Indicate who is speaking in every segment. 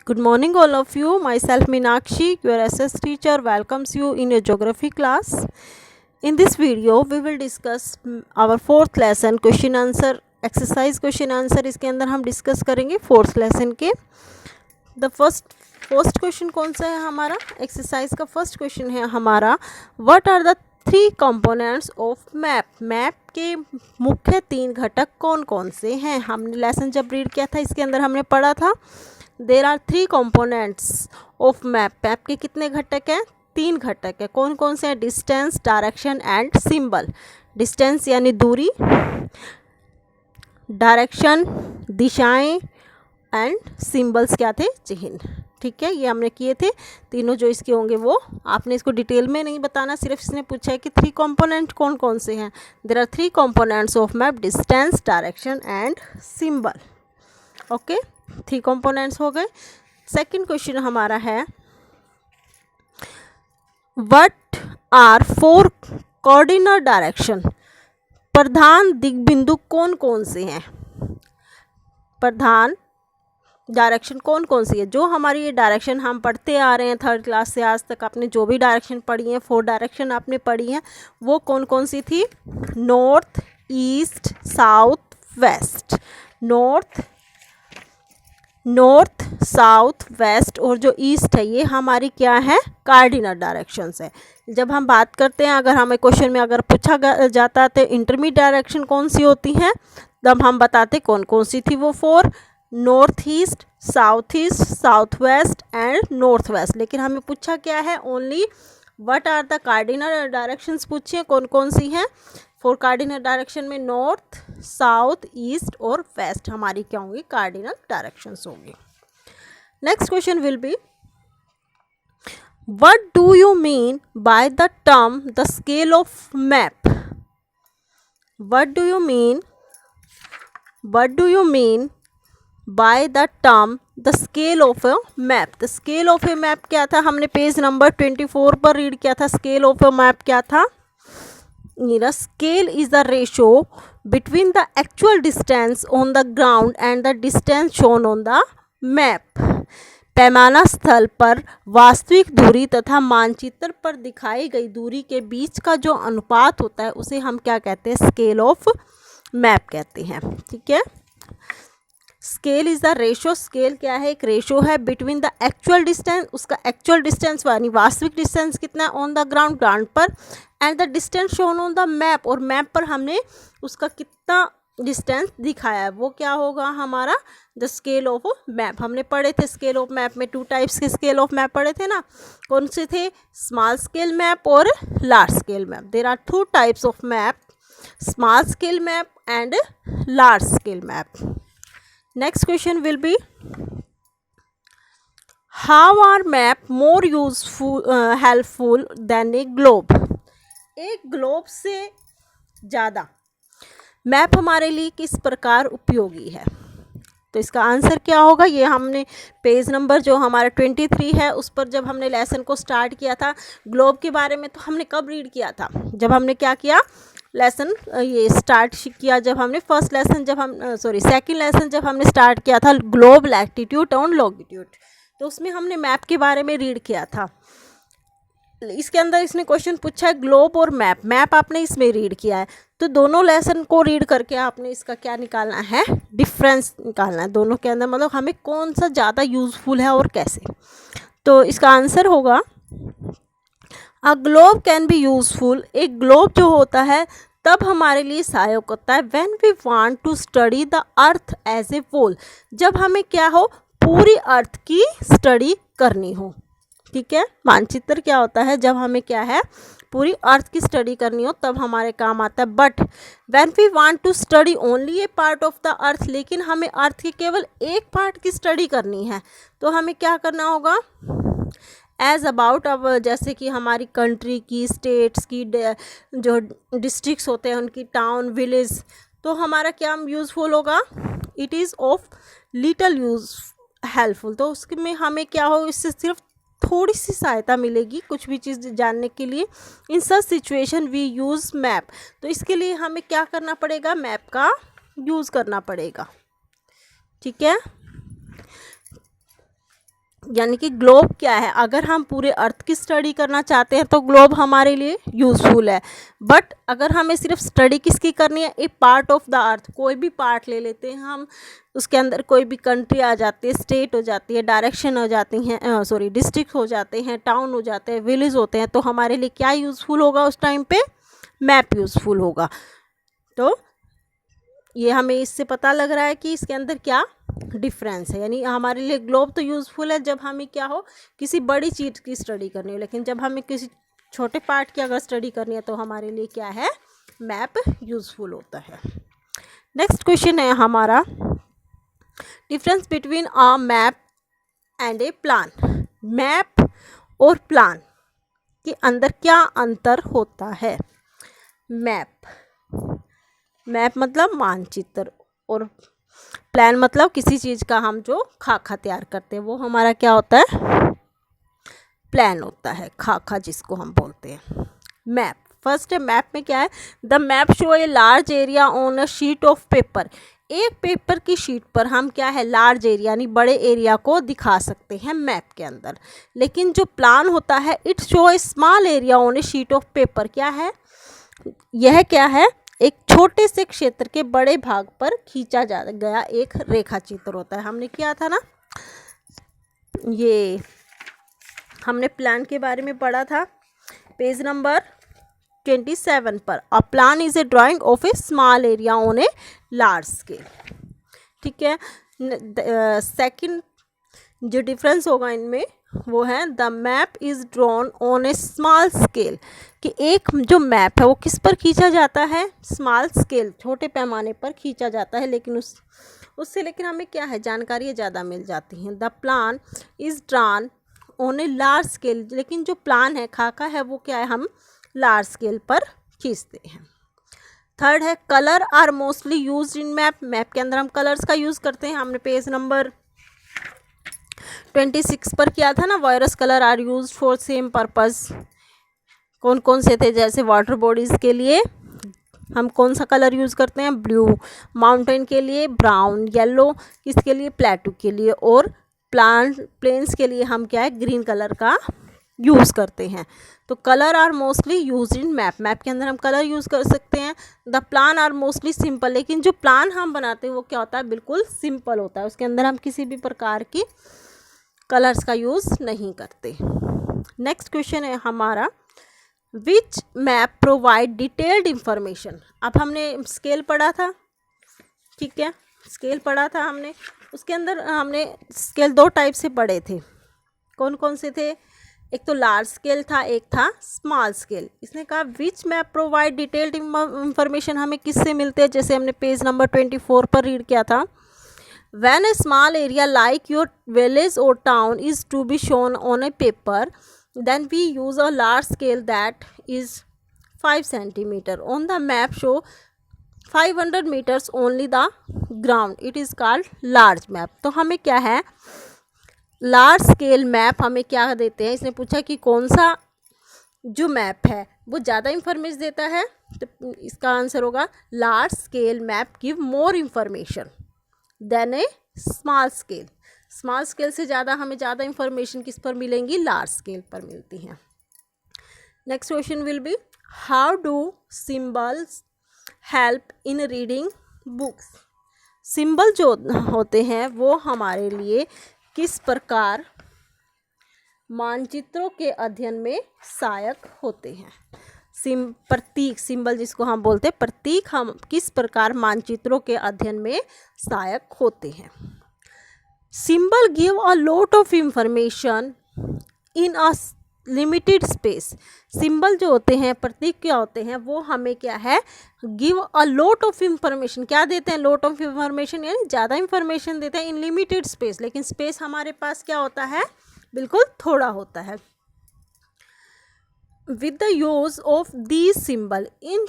Speaker 1: Good morning, all of you. Myself Meenakshi, your SS teacher, welcomes you in your geography class. In this video, we will discuss our fourth lesson question answer exercise question answer. इसके अंदर हम discuss करेंगे fourth lesson के the first question कौन सा है हमारा exercise का फर्स्ट क्वेश्चन है हमारा what are the three components of map. Map के मुख्य तीन घटक कौन कौन से हैं। हमने लेसन जब रीड किया था इसके अंदर हमने पढ़ा था there are three components of map. Map के कितने घटक हैं? तीन घटक है। कौन कौन से हैं? Distance, direction and symbol. Distance यानी दूरी, डायरेक्शन दिशाएं एंड सिंबल्स क्या थे? चिन्ह। ठीक है, ये हमने किए थे तीनों। जो इसके होंगे वो आपने इसको डिटेल में नहीं बताना, सिर्फ इसने पूछा है कि थ्री कंपोनेंट कौन कौन से हैं। There are three components of map, distance, direction and symbol. Okay, three components हो गए। सेकंड क्वेश्चन हमारा है what are four coordinate direction. प्रधान दिग्बिंदु कौन कौन से हैं? प्रधान डायरेक्शन कौन कौन सी है? जो हमारी ये डायरेक्शन हम पढ़ते आ रहे हैं थर्ड क्लास से आज तक, आपने जो भी डायरेक्शन पढ़ी है, फोर डायरेक्शन आपने पढ़ी है, वो कौन कौन सी थी? North, east, south, west. North, south, west और जो ईस्ट है ये हमारी क्या है? कार्डिनल डायरेक्शंस है। जब हम बात करते हैं, अगर हमें क्वेश्चन में अगर पूछा जाता है तो इंटरमीडिएट डायरेक्शन कौन सी होती हैं, तब हम बताते कौन कौन सी थी वो four. North east, south west and north west. लेकिन हमें पूछा क्या है? Only what are the cardinal directions पूछिए कौन कौन सी हैं। फोर कार्डिनल डायरेक्शन में नॉर्थ, साउथ, ईस्ट और वेस्ट हमारी क्या होंगी? कार्डिनल डायरेक्शंस होंगी। Next question will be what do you mean by the term the scale of map. What do you mean by the term the scale of a map. The scale of A map क्या था? हमने page number 24 पर read किया था। Scale of a map क्या था? The scale is the ratio between the actual distance on the ground and the distance shown on the map. पैमाना स्थल पर वास्तविक दूरी तथा मानचित्र पर दिखाई गई दूरी के बीच का जो अनुपात होता है उसे हम क्या कहते हैं? स्केल ऑफ मैप कहते हैं। ठीक है, scale is the ratio. Scale क्या है? एक रेशो है बिटवीन द एक्चुअल डिस्टेंस, उसका एक्चुअल डिस्टेंस यानी वास्तविक डिस्टेंस कितना है ऑन द ग्राउंड पर, and the distance shown on the map, और मैप पर हमने उसका कितना डिस्टेंस दिखाया है वो क्या होगा हमारा? The scale of map. हमने पढ़े थे स्केल ऑफ मैप में टू टाइप्स के स्केल ऑफ मैप पढ़े थे ना, कौन से थे? स्मॉल स्केल मैप और large scale map. There are two types of map, small scale map and large scale map. Next question will be how are map more helpful than a globe। एक globe से ज़्यादा map हमारे लिए किस प्रकार उपयोगी है? तो इसका आंसर क्या होगा? ये हमने पेज नंबर जो हमारा 23 है उस पर जब हमने लेसन को स्टार्ट किया था ग्लोब के बारे में, तो हमने कब रीड किया था? जब हमने क्या किया? लेसन ये स्टार्ट किया जब हमने फर्स्ट लेसन सेकंड लेसन जब हमने स्टार्ट किया था ग्लोब, लैटिट्यूड और लॉन्गिट्यूड, तो उसमें हमने मैप के बारे में रीड किया था। इसके अंदर इसने क्वेश्चन पूछा है ग्लोब और मैप। मैप आपने इसमें रीड किया है, तो दोनों लेसन को रीड करके आपने इसका क्या निकालना है? डिफरेंस निकालना है दोनों के अंदर, मतलब हमें कौन सा ज़्यादा यूजफुल है और कैसे। तो इसका आंसर होगा a globe can be useful. एक ग्लोब जो होता है तब हमारे लिए सहायक होता है when we want to study the earth as a whole. जब हमें क्या हो? पूरी अर्थ की स्टडी करनी हो। ठीक है, मानचित्र क्या होता है? जब हमें क्या है? पूरी अर्थ की स्टडी करनी हो तब हमारे काम आता है। But when we want to study only a part of the earth, लेकिन हमें अर्थ के केवल एक पार्ट की स्टडी करनी है, तो हमें क्या करना होगा? एज अबाउट, अब जैसे कि हमारी कंट्री की, स्टेट्स की, जो डिस्ट्रिक्ट्स होते हैं उनकी, टाउन, विलेज, तो हमारा क्या यूज़फुल होगा? It is of little use helpful. तो उसमें हमें क्या हो? इससे सिर्फ थोड़ी सी सहायता मिलेगी कुछ भी चीज़ जानने के लिए। In such situation we use map. तो इसके लिए हमें क्या करना पड़ेगा? मैप का यूज़ करना पड़ेगा। ठीक है, यानी कि ग्लोब क्या है, अगर हम पूरे अर्थ की स्टडी करना चाहते हैं तो ग्लोब हमारे लिए यूज़फुल है। बट अगर हमें सिर्फ स्टडी किसकी करनी है, ए पार्ट ऑफ द अर्थ, कोई भी पार्ट ले लेते हैं हम, उसके अंदर कोई भी कंट्री आ जाती है, स्टेट हो जाती है, डायरेक्शन हो जाती हैं, सॉरी डिस्ट्रिक्ट हो जाते हैं, टाउन हो जाते हैं, विलेज होते हैं, तो हमारे लिए क्या यूज़फुल होगा उस टाइम पे, मैप यूज़फुल होगा। तो ये हमें इससे पता लग रहा है कि इसके अंदर क्या डिफरेंस है, यानी हमारे लिए ग्लोब तो यूज़फुल है जब हमें क्या हो, किसी बड़ी चीज़ की स्टडी करनी हो, लेकिन जब हमें किसी छोटे पार्ट की अगर स्टडी करनी है तो हमारे लिए क्या है, मैप यूज़फुल होता है। नेक्स्ट क्वेश्चन है हमारा, difference between a map and A plan. Map और प्लान के अंदर क्या अंतर होता है। मैप मतलब मानचित्र, और प्लान मतलब किसी चीज़ का हम जो खाका तैयार करते हैं वो हमारा क्या होता है, प्लान होता है, खाका जिसको हम बोलते हैं। मैप, फर्स्ट है मैप में क्या है, the map show a large area on a sheet of paper. एक पेपर की शीट पर हम क्या है, लार्ज एरिया यानी बड़े एरिया को दिखा सकते हैं मैप के अंदर। लेकिन जो प्लान होता है, it show A small area on A sheet of paper. क्या है यह, क्या है, एक छोटे से क्षेत्र के बड़े भाग पर खींचा जा गया एक रेखा चित्र होता है। हमने किया था ना, ये हमने प्लान के बारे में पढ़ा था पेज नंबर 27 पर। A plan is a drying of A small area on a large scale. ठीक है। सेकंड जो डिफरेंस होगा इनमें वो है, the map is drawn on A small scale, कि एक जो मैप है वो किस पर खींचा जाता है, स्मॉल स्केल, छोटे पैमाने पर खींचा जाता है, लेकिन उससे लेकिन हमें क्या है, जानकारी ज़्यादा मिल जाती हैं। The plan is drawn on a large scale, लेकिन जो प्लान है, खाका है, वो क्या है, हम लार्ज स्केल पर खींचते हैं। थर्ड है, colour are mostly used in map. Map के अंदर हम कलर्स का यूज़ करते हैं। हमने पेज नंबर 26 पर किया था ना, various colour are used for same purpose. कौन कौन से थे, जैसे वाटर बॉडीज़ के लिए हम कौन सा कलर यूज़ करते हैं, ब्लू, माउंटेन के लिए ब्राउन, येलो, किसके लिए, प्लेटू के लिए, और प्लेन्स के लिए हम क्या है, ग्रीन कलर का यूज़ करते हैं। तो colour are mostly use in map. Map के अंदर हम कलर यूज़ कर सकते हैं। The plan are mostly simple, लेकिन जो प्लान हम बनाते हैं वो क्या होता है, बिल्कुल सिंपल होता है, उसके अंदर हम किसी भी प्रकार की कलर्स का यूज़ नहीं करते। नेक्स्ट क्वेश्चन है हमारा, विच मैप प्रोवाइड डिटेल्ड इंफॉर्मेशन। अब हमने स्केल पढ़ा था, ठीक है, स्केल पढ़ा था हमने, उसके अंदर हमने स्केल दो टाइप से पढ़े थे। कौन कौन से थे, एक तो लार्ज स्केल था, एक था स्मॉल स्केल। इसने कहा विच मैप प्रोवाइड डिटेल्ड इंफॉर्मेशन, हमें किससे मिलते हैं, जैसे हमने पेज नंबर 24 पर रीड किया था, when a small area like your village or town is to be shown on a paper, then we use a large scale that is 5 centimeter. On the map show 500 meters only the ground, it is called large map. तो हमें क्या है, large scale map हमें क्या देते हैं, इसने पूछा कि कौन सा जो मैप है वो ज़्यादा इंफॉर्मेशन देता है, तो इसका आंसर होगा large scale map give more information than a small scale. Small scale से ज़्यादा हमें ज़्यादा इंफॉर्मेशन किस पर मिलेंगी, लार्ज स्केल पर मिलती हैं। Next question will B, how do symbols help in reading books. Symbol जो होते हैं वो हमारे लिए किस प्रकार मानचित्रों के अध्ययन में सहायक होते हैं। प्रतीक, सिंबल जिसको हम बोलते हैं प्रतीक, हम किस प्रकार मानचित्रों के अध्ययन में सहायक होते हैं। Symbol give a lot of information in a limited space. Symbol जो होते हैं, प्रतीक क्या होते हैं, वो हमें क्या है, give a lot of information, क्या देते हैं, लॉट ऑफ इंफॉर्मेशन, यानी ज़्यादा इंफॉर्मेशन देते हैं इन लिमिटेड स्पेस, लेकिन स्पेस हमारे पास क्या होता है, बिल्कुल थोड़ा होता है। With the use of these symbol, in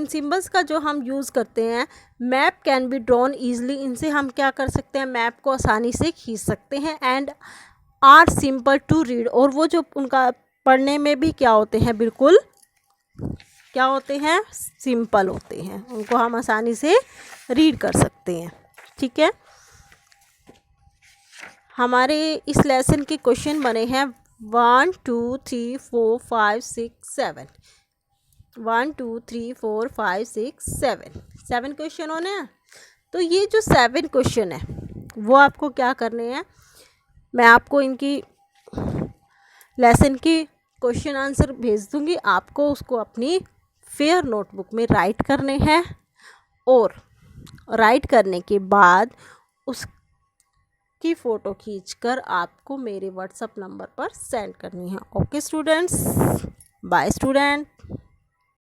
Speaker 1: symbols का जो हम यूज़ करते हैं, map can be drawn easily, इनसे हम क्या कर सकते हैं, मैप को आसानी से खींच सकते हैं। And are simple to read, और वो जो उनका पढ़ने में भी क्या होते हैं, बिल्कुल क्या होते हैं, सिंपल होते हैं, उनको हम आसानी से रीड कर सकते हैं। ठीक है। हमारे इस लेसन के क्वेश्चन बने हैं 1 2 3 4 5 6 7। 1 2 3 4 5 6 7 क्वेश्चन होने हैं। तो ये जो 7 क्वेश्चन है वो आपको क्या करने हैं, मैं आपको इनकी लेसन की क्वेश्चन आंसर भेज दूंगी, आपको उसको अपनी फेयर नोटबुक में राइट करने हैं और राइट करने के बाद उसकी फ़ोटो खींचकर आपको मेरे व्हाट्सएप नंबर पर सेंड करनी है। Okay students, bye student.